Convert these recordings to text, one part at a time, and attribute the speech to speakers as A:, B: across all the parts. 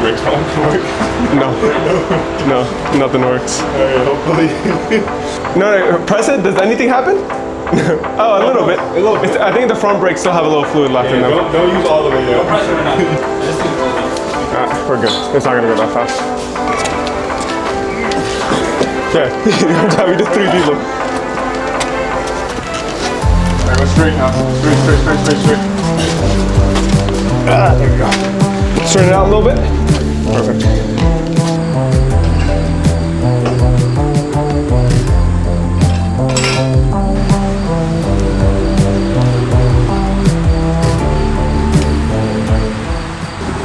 A: brakes pedal can work?
B: No, nothing works.
A: Alright, hopefully.
B: No, press it. Does anything happen? Oh, a little bit. I think the front brakes still have a little fluid left in them.
A: Don't use all the way yet.
B: We're good. It's not gonna go that fast. Okay, we did 3 people.
A: Alright, go straight now. Straight.
B: There we go. Turn it out a little bit. Perfect.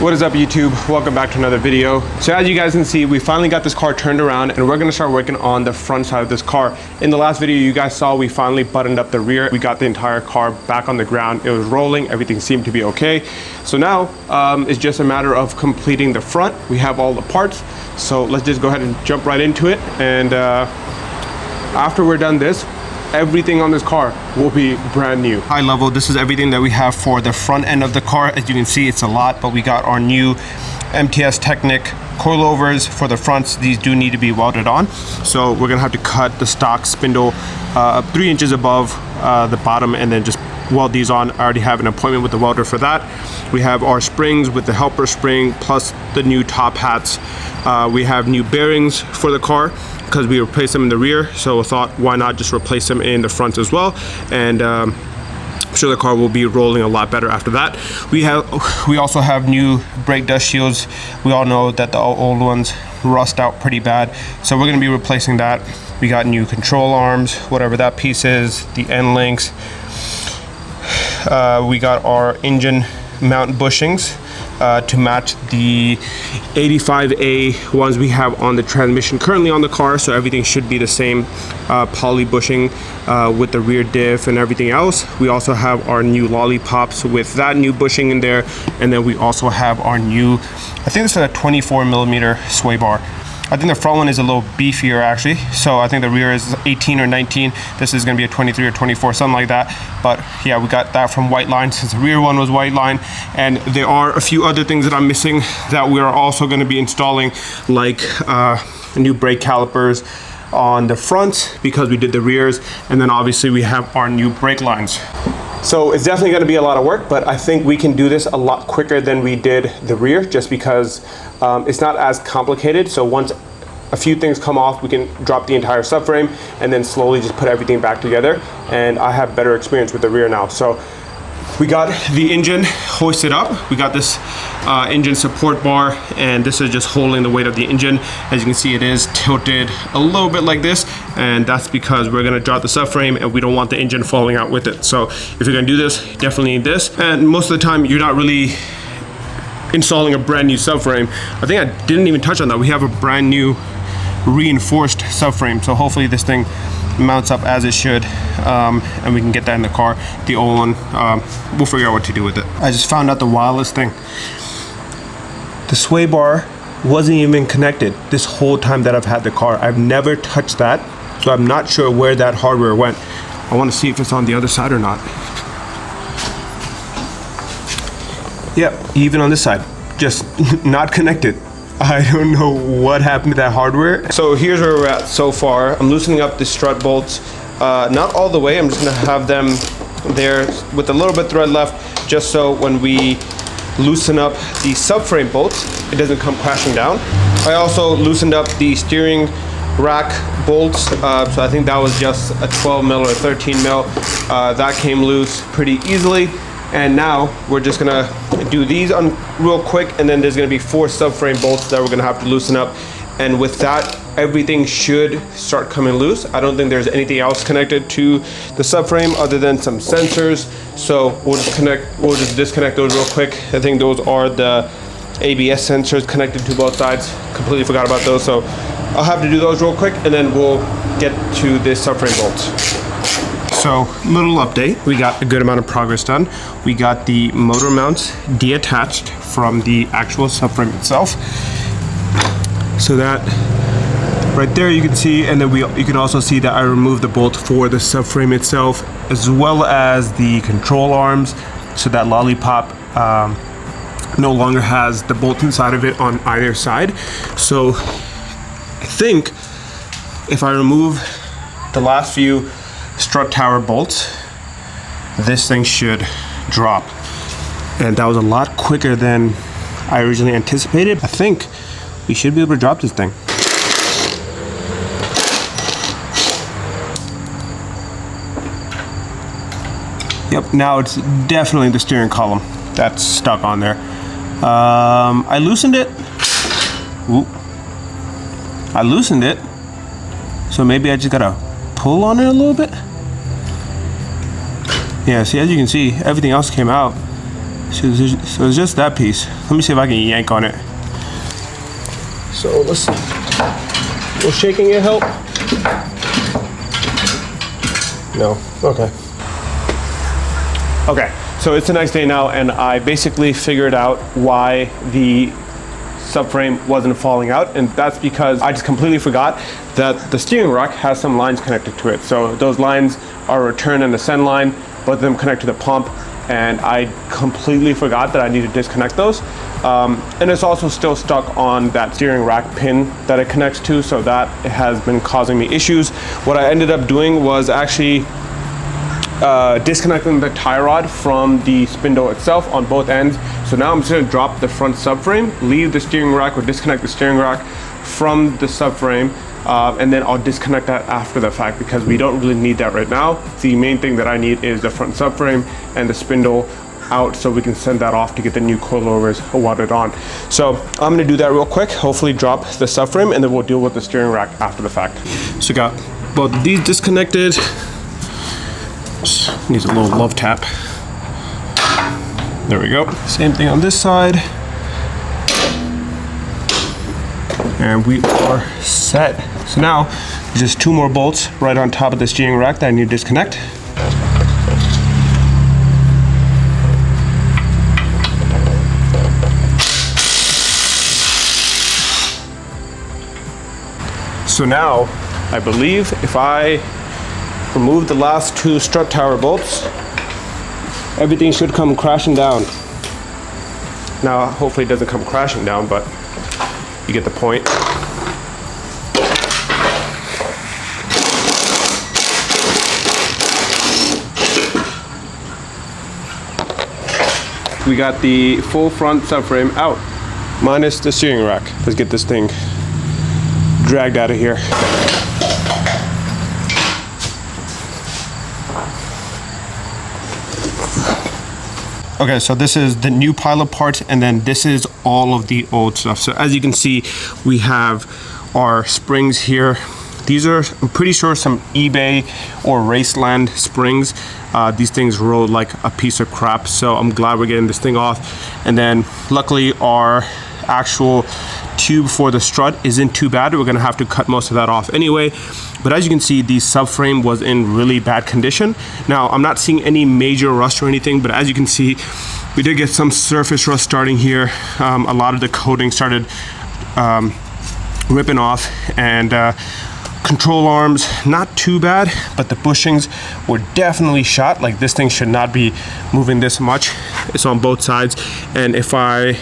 B: What is up, YouTube? Welcome back to another video. So as you guys can see, we finally got this car turned around and we're gonna start working on the front side of this car. In the last video you guys saw, we finally buttoned up the rear. We got the entire car back on the ground. It was rolling, everything seemed to be okay. So now it's just a matter of completing the front. We have all the parts. So let's just go ahead and jump right into it. And after we're done this, everything on this car will be brand new. High level, this is everything that we have for the front end of the car. As you can see, it's a lot, but we got our new MTS Technic coilovers for the fronts. These do need to be welded on. So we're gonna have to cut the stock spindle 3 inches above the bottom and then just weld these on. I already have an appointment with the welder for that. We have our springs with the helper spring plus the new top hats. We have new bearings for the car because we replaced them in the rear, so I thought why not just replace them in the front as well. And I'm sure the car will be rolling a lot better after that. We also have new brake dust shields. We all know that the old ones rust out pretty bad, so we're going to be replacing that. We got new control arms, whatever that piece is, the end links. We got our engine mount bushings to match the 85A ones we have on the transmission currently on the car, so everything should be the same poly bushing with the rear diff and everything else. We also have our new lollipops with that new bushing in there, and then we also have our new, I think this is a 24 millimeter sway bar. I think the front one is a little beefier actually, so I think the rear is 18 or 19. This is going to be a 23 or 24, something like that. But yeah, we got that from White Line since the rear one was White Line. And there are a few other things that I'm missing that we are also going to be installing, like new brake calipers on the front because we did the rears, and then obviously we have our new brake lines. So it's definitely going to be a lot of work, but I think we can do this a lot quicker than we did the rear, just because it's not as complicated. So once a few things come off, we can drop the entire subframe and then slowly just put everything back together. And I have better experience with the rear now. So we got the engine hoisted up. We got this engine support bar, and this is just holding the weight of the engine. As you can see, it is tilted a little bit like this, and that's because we're gonna drop the subframe and we don't want the engine falling out with it. So if you're gonna do this, definitely need this. And most of the time, you're not really installing a brand new subframe. I think I didn't even touch on that. We have a brand new reinforced subframe, so hopefully this thing mounts up as it should, and we can get that in the car. The old one, we'll figure out what to do with it. I just found out the wildest thing. The sway bar wasn't even connected this whole time that I've had the car. I've never touched that, so I'm not sure where that hardware went. I want to see if it's on the other side or not. Yep, even on this side, just not connected. I don't know what happened to that hardware. So here's where we're at so far. I'm loosening up the strut bolts, not all the way. I'm just gonna have them there with a little bit of thread left, just so when we loosen up the subframe bolts, it doesn't come crashing down. I also loosened up the steering rack bolts, so I think that was just a 12 mil or 13 mil. That came loose pretty easily. And now we're just gonna do these on real quick, and then there's gonna be 4 subframe bolts that we're gonna have to loosen up. And with that, everything should start coming loose. I don't think there's anything else connected to the subframe other than some sensors. So we'll just disconnect those real quick. I think those are the ABS sensors connected to both sides. Completely forgot about those. So I'll have to do those real quick, and then we'll get to the subframe bolts. So, little update, we got a good amount of progress done. We got the motor mounts detached from the actual subframe itself. So that right there you can see, and then you can also see that I removed the bolt for the subframe itself, as well as the control arms. So that lollipop no longer has the bolt inside of it on either side. So I think if I remove the last few strut tower bolts, this thing should drop. And that was a lot quicker than I originally anticipated. I think we should be able to drop this thing. Yep, now it's definitely the steering column that's stuck on there. I loosened it. Ooh. I loosened it. So maybe I just gotta pull on it a little bit. Yeah, see, as you can see, everything else came out. So it's just that piece. Let me see if I can yank on it. So let's see. Will shaking it help? No, okay. Okay, so it's the next day now, and I basically figured out why the subframe wasn't falling out, and that's because I just completely forgot that the steering rack has some lines connected to it. So those lines are a return and ascend line, both of them connect to the pump, and I completely forgot that I need to disconnect those. And it's also still stuck on that steering rack pin that it connects to, so that has been causing me issues. What I ended up doing was actually disconnecting the tie rod from the spindle itself on both ends. So now I'm just gonna drop the front subframe, leave the steering rack, or disconnect the steering rack from the subframe, and then I'll disconnect that after the fact because we don't really need that right now. The main thing that I need is the front subframe and the spindle out so we can send that off to get the new coilovers wadded on. So I'm gonna do that real quick, hopefully drop the subframe, and then we'll deal with the steering rack after the fact. So got both of these disconnected. Needs a little love tap. There we go. Same thing on this side. And we are set. So now, just two more bolts right on top of the steering rack that I need to disconnect. So now, I believe if I remove the last two strut tower bolts, everything should come crashing down. Now, hopefully it doesn't come crashing down, but you get the point. We got the full front subframe out, minus the steering rack. Let's get this thing dragged out of here. Okay, so this is the new pile of parts, and then this is all of the old stuff. So as you can see, we have our springs here. These are, I'm pretty sure, some eBay or Raceland springs. These things roll like a piece of crap, so I'm glad we're getting this thing off. And then luckily our actual tube for the strut isn't too bad. We're gonna have to cut most of that off anyway. But as you can see, the subframe was in really bad condition. Now, I'm not seeing any major rust or anything, but as you can see, we did get some surface rust starting here. A lot of the coating started ripping off, and control arms, not too bad, but the bushings were definitely shot. Like, this thing should not be moving this much. It's on both sides. And if I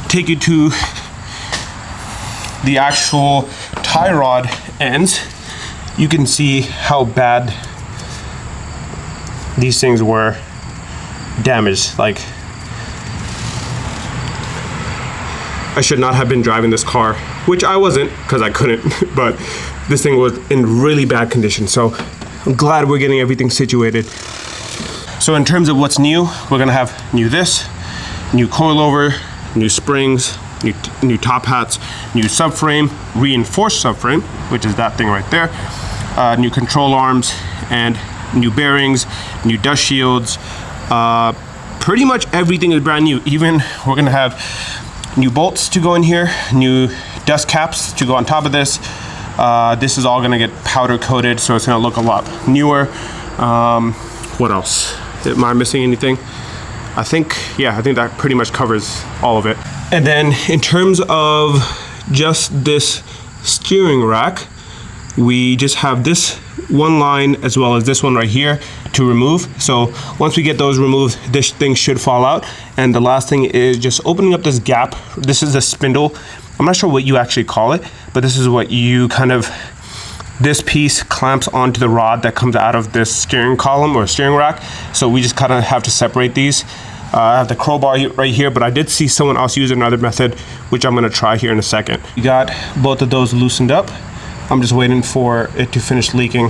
B: take you to the actual tie rod ends, you can see how bad these things were damaged. Like, I should not have been driving this car, which I wasn't because I couldn't, but this thing was in really bad condition. So I'm glad we're getting everything situated. So in terms of what's new, we're gonna have new coilover, new springs, new top hats, new subframe, reinforced subframe, which is that thing right there, new control arms, and new bearings, new dust shields. Pretty much everything is brand new. Even we're gonna have new bolts to go in here, new dust caps to go on top of this. This is all gonna get powder coated, so it's gonna look a lot newer. What else? Am I missing anything? I think that pretty much covers all of it. And then in terms of just this steering rack, we just have this one line as well as this one right here to remove. So once we get those removed, this thing should fall out. And the last thing is just opening up this gap. This is the spindle. I'm not sure what you actually call it, but this is what you kind of, this piece clamps onto the rod that comes out of this steering column or steering rack. So we just kind of have to separate these. I have the crowbar right here, but I did see someone else use another method, which I'm gonna try here in a second. We got both of those loosened up. I'm just waiting for it to finish leaking,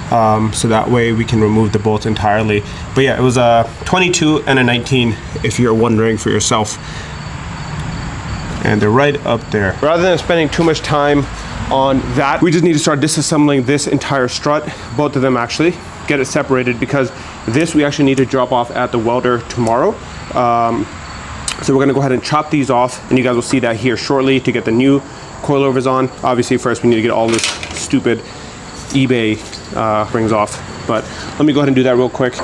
B: so that way we can remove the bolts entirely. But yeah, it was a 22 and a 19, if you're wondering for yourself. And they're right up there. Rather than spending too much time on that, we just need to start disassembling this entire strut, both of them actually, get it separated, because this we actually need to drop off at the welder tomorrow. So we're gonna go ahead and chop these off, and you guys will see that here shortly to get the new coilovers on. Obviously first we need to get all this stupid eBay rings off, but let me go ahead and do that real quick.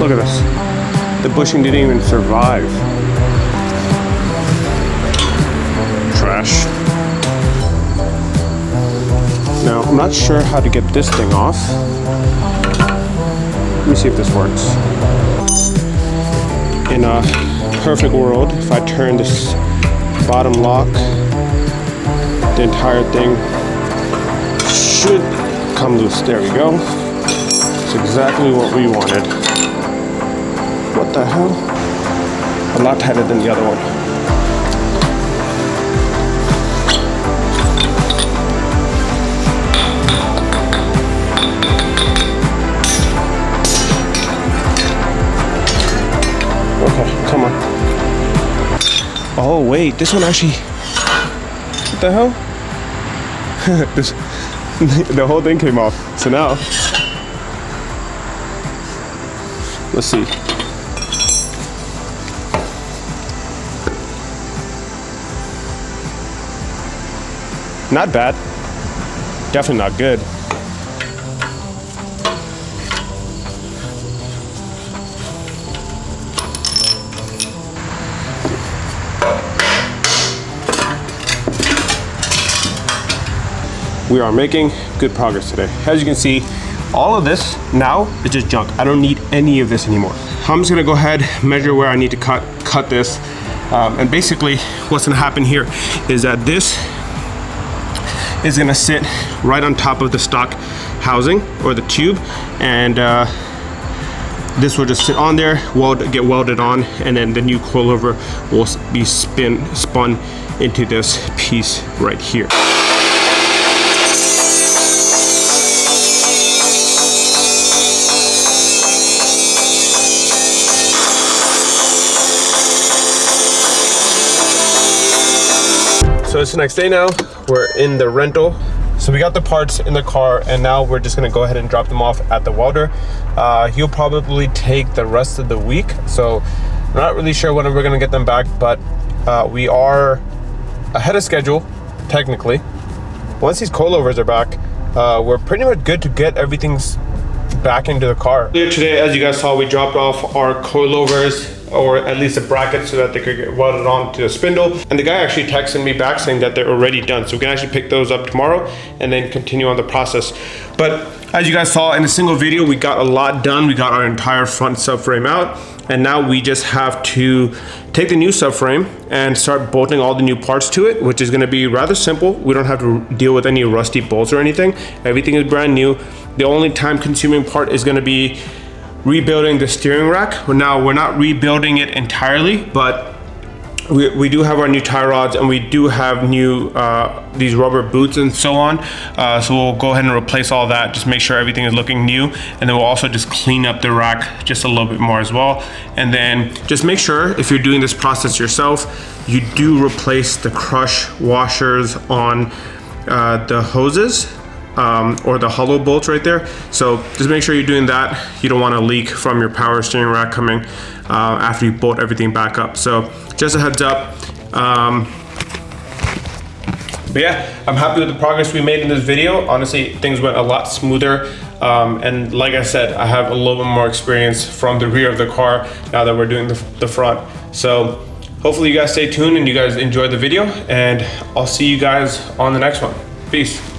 B: Look at this. The bushing didn't even survive. Trash. Now, I'm not sure how to get this thing off. Let me see if this works. In a perfect world, if I turn this bottom lock, the entire thing should come loose. There we go. It's exactly what we wanted. What the hell? A lot tighter than the other one. Okay, come on. Oh wait, this one actually, what the hell? This, the whole thing came off. So now, let's see. Not bad. Definitely not good. We are making good progress today. As you can see, all of this now is just junk. I don't need any of this anymore. I'm just gonna go ahead, measure where I need to cut this. And basically what's gonna happen here is that this is gonna sit right on top of the stock housing or the tube, and this will just sit on there, get welded on, and then the new coilover will be spun into this piece right here. So it's the next day now. We're in the rental. So we got the parts in the car, and now we're just gonna go ahead and drop them off at the welder. He'll probably take the rest of the week. So I'm not really sure when we're gonna get them back, but we are ahead of schedule, technically. Once these coilovers are back, we're pretty much good to get everything back into the car. Earlier today, as you guys saw, we dropped off our coilovers, or at least a bracket, so that they could get welded onto the spindle. And the guy actually texted me back saying that they're already done. So we can actually pick those up tomorrow and then continue on the process. But as you guys saw in a single video, we got a lot done. We got our entire front subframe out. And now we just have to take the new subframe and start bolting all the new parts to it, which is gonna be rather simple. We don't have to deal with any rusty bolts or anything. Everything is brand new. The only time consuming part is gonna be rebuilding the steering rack. Now we're not rebuilding it entirely, but we do have our new tie rods, and we do have new these rubber boots and so on. So we'll go ahead and replace all that, just make sure everything is looking new, and then we'll also just clean up the rack just a little bit more as well. And then just make sure, if you're doing this process yourself, you do replace the crush washers on the hoses. Or the hollow bolts right there. So just make sure you're doing that. You don't want to leak from your power steering rack coming after you bolt everything back up. So just a heads up. But yeah, I'm happy with the progress we made in this video. Honestly, things went a lot smoother. And like I said, I have a little bit more experience from the rear of the car now that we're doing the front. So hopefully you guys stay tuned and you guys enjoy the video, and I'll see you guys on the next one. Peace.